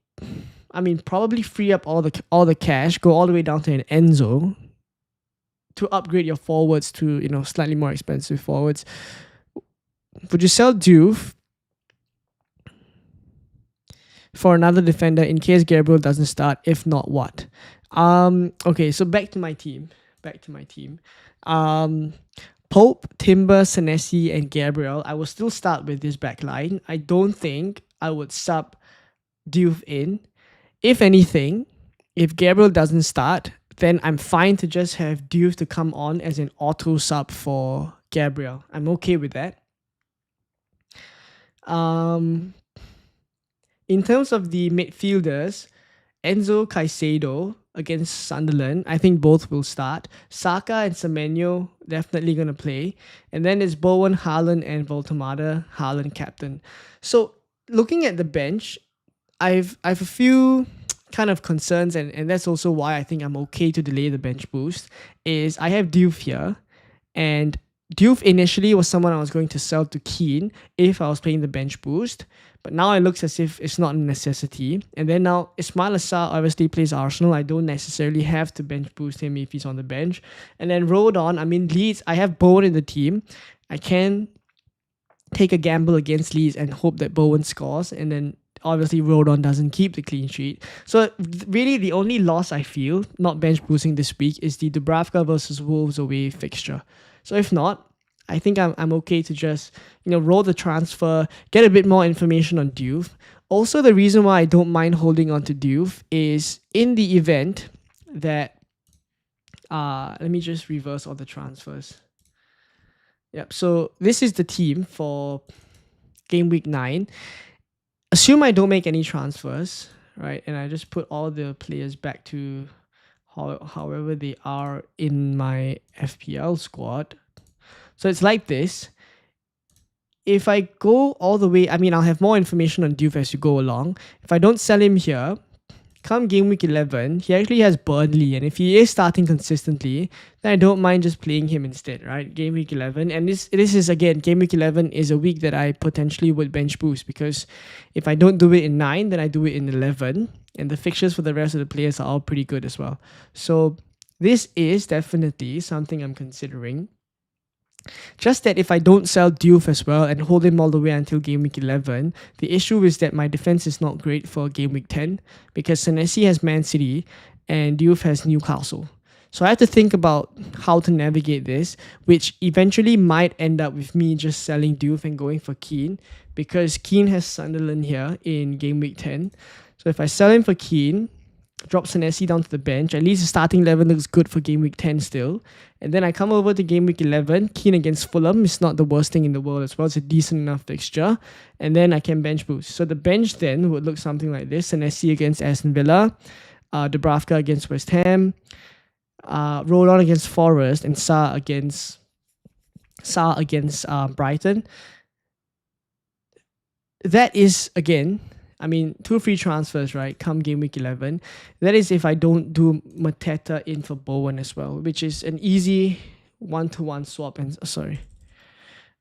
free up all the cash, go all the way down to an Enzo to upgrade your forwards to, slightly more expensive forwards. Would you sell Diouf for another defender in case Gabriel doesn't start? If not, what? Okay, so back to my team. Pope, Timber, Senesi, and Gabriel. I will still start with this back line. I don't think I would sub Diouf in. If anything, if Gabriel doesn't start, then I'm fine to just have Diouf to come on as an auto sub for Gabriel. I'm okay with that. In terms of the midfielders, Enzo Caicedo against Sunderland, I think both will start. Saka and Semenyo definitely going to play. And then it's Bowen, Haaland, and Voltemade, Haaland captain. So looking at the bench, I've a few kind of concerns, and that's also why I think I'm okay to delay the bench boost, is I have Diouf here, and Diouf initially was someone I was going to sell to Keane if I was playing the bench boost, but now it looks as if it's not a necessity. And then now Ismail Assar obviously plays Arsenal. I don't necessarily have to bench boost him if he's on the bench. And then Rodon, I mean Leeds, I have Bowen in the team. I can take a gamble against Leeds and hope that Bowen scores, and then obviously Rodon doesn't keep the clean sheet. So really the only loss I feel, not bench boosting this week, is the Dubravka versus Wolves away fixture. So if not, I think I'm okay to just, roll the transfer, get a bit more information on Diouf. Also, the reason why I don't mind holding on to Diouf is in the event that, let me just reverse all the transfers. Yep, so this is the team for game week 9. Assume I don't make any transfers, right? And I just put all the players back to however they are in my FPL squad. So it's like this. If I go all the way, I mean, I'll have more information on Diouf as you go along. If I don't sell him here, come game week 11, he actually has Burnley. And if he is starting consistently, then I don't mind just playing him instead, right? Game week 11. And this is, again, game week 11 is a week that I potentially would bench boost, because if I don't do it in 9, then I do it in 11. And the fixtures for the rest of the players are all pretty good as well. So this is definitely something I'm considering. Just that if I don't sell Diouf as well and hold him all the way until game week 11, the issue is that my defense is not great for game week 10, because Senesi has Man City and Diouf has Newcastle. So I have to think about how to navigate this, which eventually might end up with me just selling Diouf and going for Keane, because Keane has Sunderland here in game week 10. So if I sell him for Keane, drop Senesi down to the bench, at least the starting 11 looks good for game week 10 still. And then I come over to game week 11, Keane against Fulham is not the worst thing in the world as well. It's a decent enough fixture. And then I can bench boost. So the bench then would look something like this. Senesi against Aston Villa, Dubravka against West Ham, Rodon against Forest, and Sa against Brighton. That is, again, I mean, 2 free transfers, right? Come game week 11. That is if I don't do Mateta in for Bowen as well, which is an easy one-to-one swap.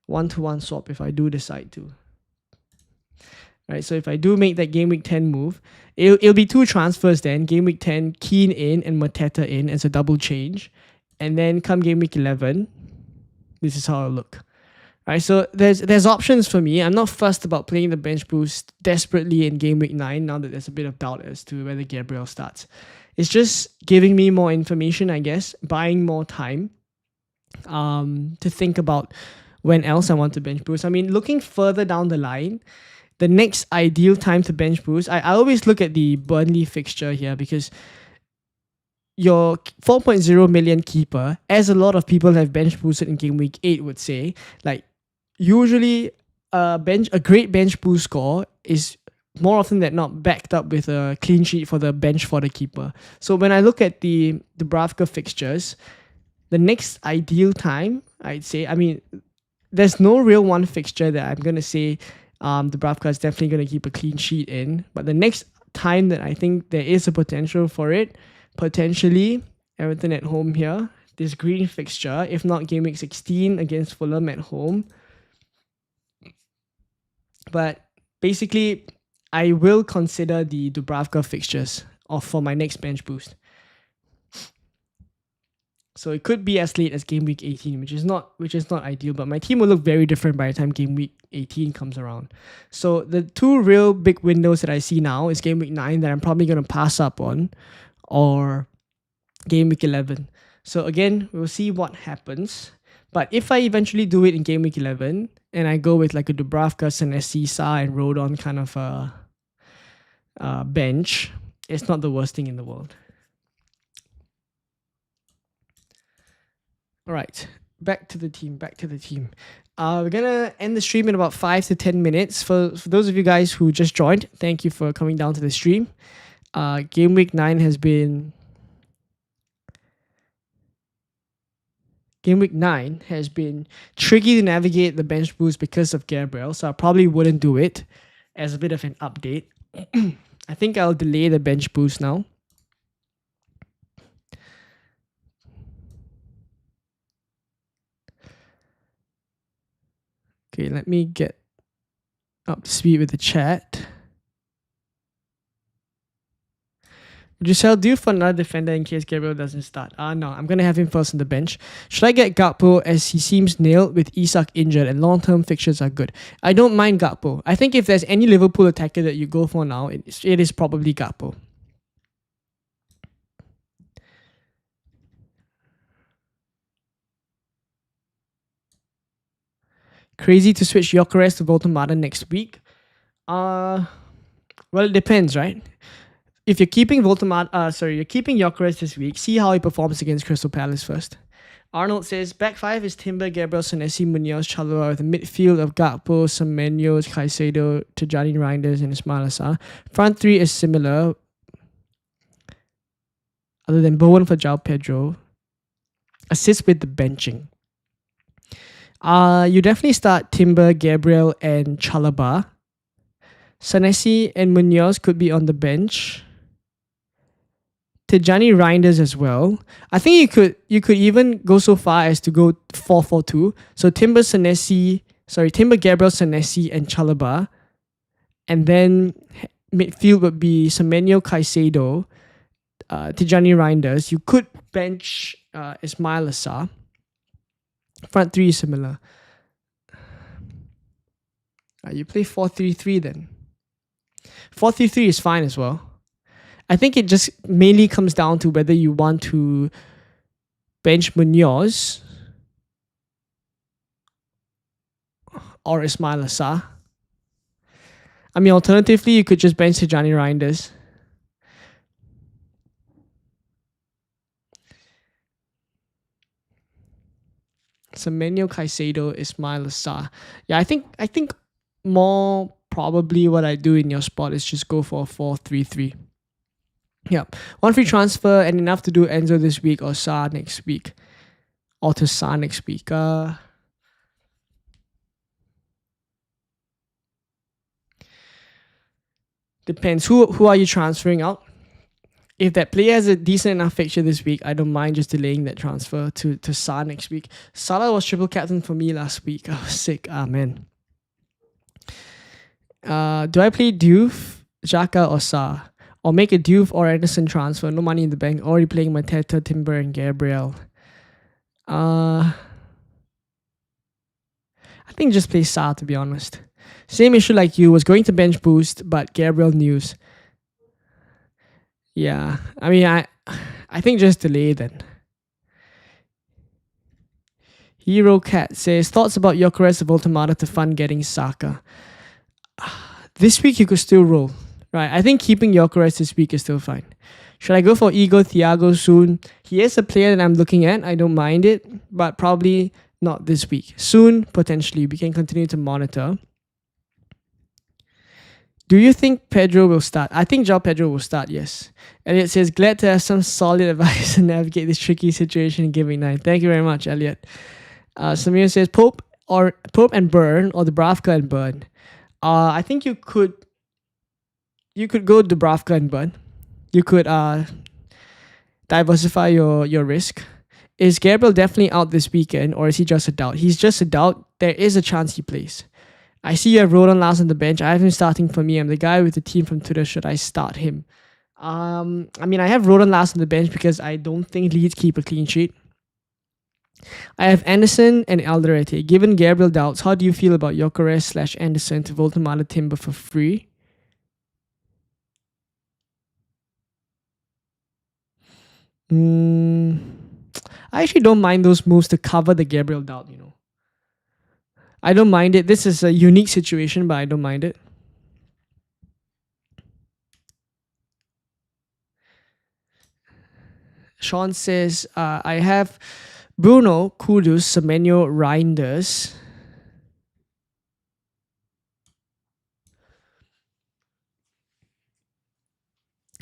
One-to-one swap if I do decide to. Right, so if I do make that game week 10 move, it'll be 2 transfers then. Game week 10, Keane in and Mateta in as a double change. And then come game week 11, this is how it'll look. Right, so there's options for me. I'm not fussed about playing the bench boost desperately in game week 9 now that there's a bit of doubt as to whether Gabriel starts. It's just giving me more information, I guess, buying more time to think about when else I want to bench boost. I mean, looking further down the line, the next ideal time to bench boost, I always look at the Burnley fixture here, because your 4.0 million keeper, as a lot of people have bench boosted in game week 8 would say, like, usually a great bench boost score is more often than not backed up with a clean sheet for the bench for the keeper. So when I look at the Dubravka fixtures, the next ideal time, I'd say, I mean, there's no real one fixture that I'm going to say Dubravka is definitely going to keep a clean sheet in. But the next time that I think there is a potential for it, potentially Everton at home here, this green fixture, if not game week 16 against Fulham at home. But basically, I will consider the Dubravka fixtures for my next bench boost. So it could be as late as game week 18, which is not ideal, but my team will look very different by the time game week 18 comes around. So the 2 real big windows that I see now is game week 9 that I'm probably going to pass up on, or game week 11. So again, we'll see what happens. But if I eventually do it in game week 11 and I go with like a Dubravka, Senesi, Sa, and Rodon kind of bench, it's not the worst thing in the world. All right, back to the team. We're gonna end the stream in about 5 to 10 minutes. For those of you guys who just joined, thank you for coming down to the stream. GW9 has been tricky to navigate the bench boost because of Gabriel, so I probably wouldn't do it as a bit of an update. I think I'll delay the bench boost now. Okay, let me get up to speed with the chat. Giselle, do you for another defender in case Gabriel doesn't start? No, I'm going to have him first on the bench. Should I get Gakpo as he seems nailed with Isak injured and long-term fixtures are good? I don't mind Gakpo. I think if there's any Liverpool attacker that you go for now, it is probably Gakpo. Crazy to switch Gyökeres to Voltemata next week. Well, it depends, right? If you're keeping you're keeping Gyökeres this week, see how he performs against Crystal Palace first. Arnold says, back five is Timber, Gabriel, Senesi, Munoz, Chalobah with a midfield of Gakpo, Semenyo, Caicedo, Tijani Reinders, and Ismail Assar. Front three is similar, other than Bowen for João Pedro. Assist with the benching. You definitely start Timber, Gabriel, and Chalobah. Senesi and Munoz could be on the bench. Tijani Reinders as well. I think you could even go so far as to go 4-4-2. So Timber, Gabriel, Senesi, and Chalobah. And then midfield would be Semenyo, Caicedo, Tijani Reinders. You could bench Ismail Assar. Front three is similar. You play 4-3-3 then. 4-3-3 is fine as well. I think it just mainly comes down to whether you want to bench Munoz or Ismail Assar. I mean, alternatively, you could just bench Tijani Reinders. Semenyo, Caicedo, Ismail Assar. Yeah, I think more probably what I do in your spot is just go for a 4-3-3. Yeah, one free transfer and enough to do Enzo this week or Sa next week. Or to Sa next week. Depends. Who are you transferring out? If that player has a decent enough fixture this week, I don't mind just delaying that transfer to Sa next week. Salah was triple captain for me last week. I was sick. Man. Do I play Diouf, Xhaka, or Sa? Or make a Diouf or Anderson transfer? No money in the bank. Already playing Mateta, Timber, and Gabriel. I think just play Sa, to be honest. Same issue like you. Was going to bench boost, but Gabriel news. Yeah, I mean, I think just delay then. Hero Cat says, thoughts about Gyökeres of Voltemata to fund getting Saka. This week you could still roll. Right, I think keeping Gyökeres this week is still fine. Should I go for Ego Thiago soon? He is a player that I'm looking at. I don't mind it, but probably not this week. Soon, potentially. We can continue to monitor. Do you think Pedro will start? I think João Pedro will start, yes. Elliot says, glad to have some solid advice to navigate this tricky situation in GW9. Thank you very much, Elliot. Samir says, Pope and Burn, or Dubravka and Burn. I think you could go Dubravka and Burn. You could diversify your risk. Is Gabriel definitely out this weekend, or is he just a doubt? He's just a doubt. There is a chance he plays. I see you have Rodon last on the bench. I have him starting for me. I'm the guy with the team from Twitter. Should I start him? I mean, I have Rodon last on the bench because I don't think Leeds keep a clean sheet. I have Anderson and Alderete. Given Gabriel doubts, how do you feel about Gyökeres / Anderson to Voltemata Timber for free? I actually don't mind those moves to cover the Gabriel doubt, you know. I don't mind it. This is a unique situation, but I don't mind it. Sean says, I have Bruno, Kudus, Semenyo, Reinders.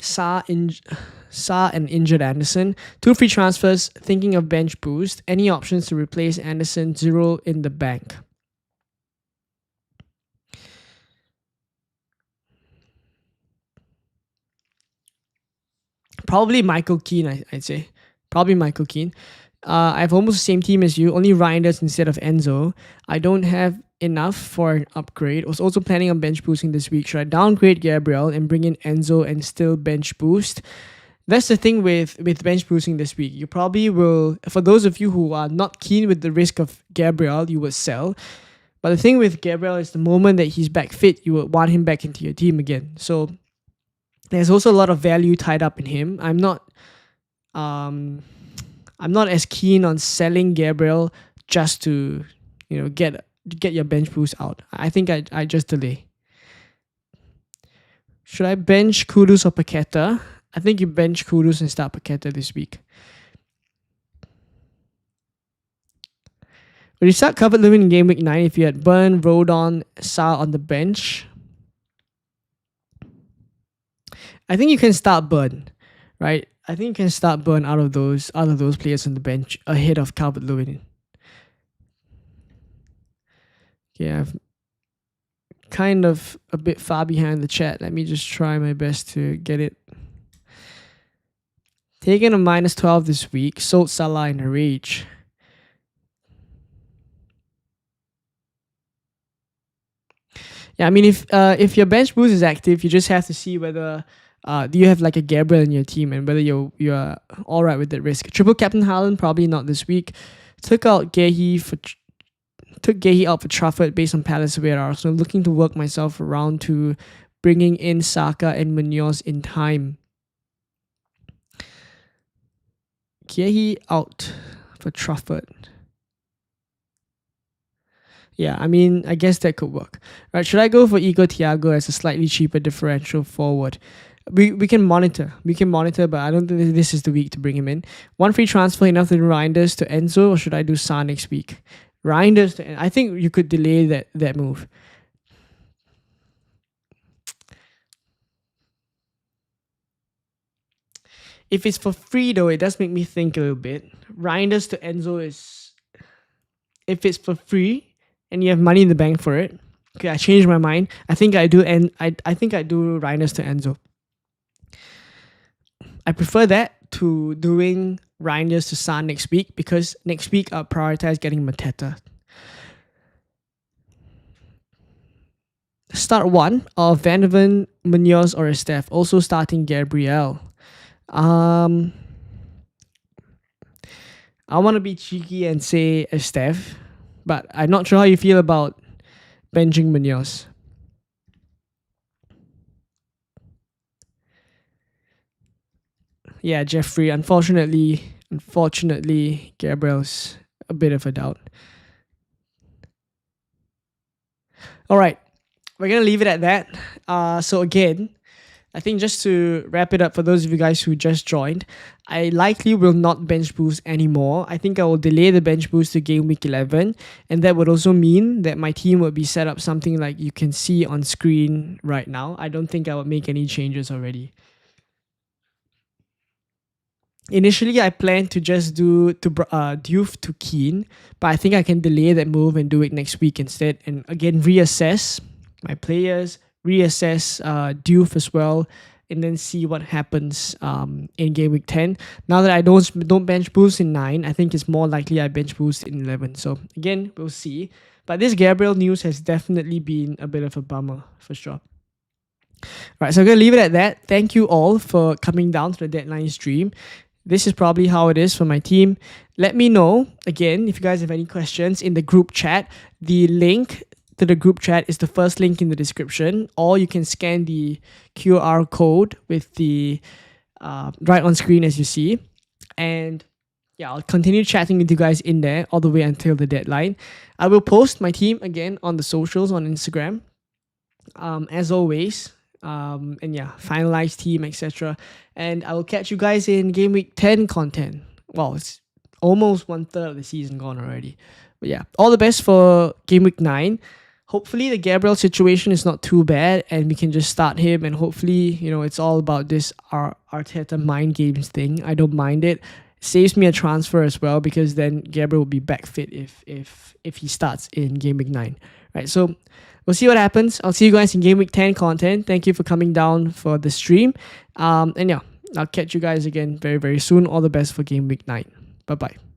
Sa and injured Anderson. 2 free transfers, thinking of bench boost. Any options to replace Anderson? 0 in the bank. Probably Michael Keane, I'd say. Probably Michael Keane. I have almost the same team as you, only Reinders instead of Enzo. I don't have enough for an upgrade. Was also planning on bench boosting this week. Should I downgrade Gabriel and bring in Enzo and still bench boost? That's the thing with bench boosting this week. You probably will, for those of you who are not keen with the risk of Gabriel, you would sell. But the thing with Gabriel is the moment that he's back fit, you would want him back into your team again. So there's also a lot of value tied up in him. I'm not as keen on selling Gabriel just to, you know, get your bench boost out. I think I just delay. Should I bench Kudus or Paqueta? I think you bench Kudus and start Paqueta this week. Would you start covered living in game week 9 if you had Burn, Rodon, Sa on the bench? I think you can start Burn, right? I think you can start Burn out of those players on the bench ahead of Calvert-Lewin. Yeah, I'm kind of a bit far behind the chat. Let me just try my best to get it. Taking a -12 this week. Sold Salah in a rage. Yeah, I mean, if your bench boost is active, you just have to see whether do you have like a Gabriel in your team and whether you're all right with that risk. Triple Captain Haaland, probably not this week. Took Gehi out for Trafford based on Palace away at Arsenal. Looking to work myself around to bringing in Saka and Munoz in time. Gehi out for Trafford. Yeah, I mean, I guess that could work. Right, should I go for Igor Thiago as a slightly cheaper differential forward? We can monitor. But I don't think this is the week to bring him in. 1 free transfer, enough to Reinders to Enzo, or should I do Sa next week? Reinders to I think you could delay that move. If it's for free though, it does make me think a little bit. Reinders to Enzo is, if it's for free and you have money in the bank for it. Okay, I changed my mind. I think I do Reinders to Enzo. I prefer that to doing Reinders to Sa next week, because next week I'll prioritize getting Mateta. Start 1 of Van de Ven, Munoz, or Estef. Also starting Gabriel. I want to be cheeky and say Estef, but I'm not sure how you feel about benching Munoz. Yeah, Jeffrey. Unfortunately, Gabriel's a bit of a doubt. All right, we're gonna leave it at that. So again, I think just to wrap it up for those of you guys who just joined, I likely will not bench boost anymore. I think I will delay the bench boost to game week 11, and that would also mean that my team would be set up something like you can see on screen right now. I don't think I would make any changes already. Initially, I planned to just do Diouf to Keane, but I think I can delay that move and do it next week instead. And again, reassess my players, reassess Diouf as well, and then see what happens in game week 10. Now that I don't bench boost in 9, I think it's more likely I bench boost in 11. So again, we'll see. But this Gabriel news has definitely been a bit of a bummer for sure. Right, so I'm going to leave it at that. Thank you all for coming down to the deadline stream. This is probably how it is for my team. Let me know, again, if you guys have any questions in the group chat. The link to the group chat is the first link in the description, or you can scan the QR code with the right on screen as you see. And yeah, I'll continue chatting with you guys in there all the way until the deadline. I will post my team again on the socials on Instagram, as always. And yeah, finalize team, etc. And I will catch you guys in game week 10 content. Well, it's almost 1/3 of the season gone already. But yeah, all the best for game week 9. Hopefully the Gabriel situation is not too bad and we can just start him, and hopefully, it's all about this Arteta mind games thing. I don't mind it. Saves me a transfer as well, because then Gabriel will be back fit if he starts in game week 9. Right. So we'll see what happens. I'll see you guys in game week 10 content. Thank you for coming down for the stream. And yeah, I'll catch you guys again very, very soon. All the best for game week 9. Bye-bye.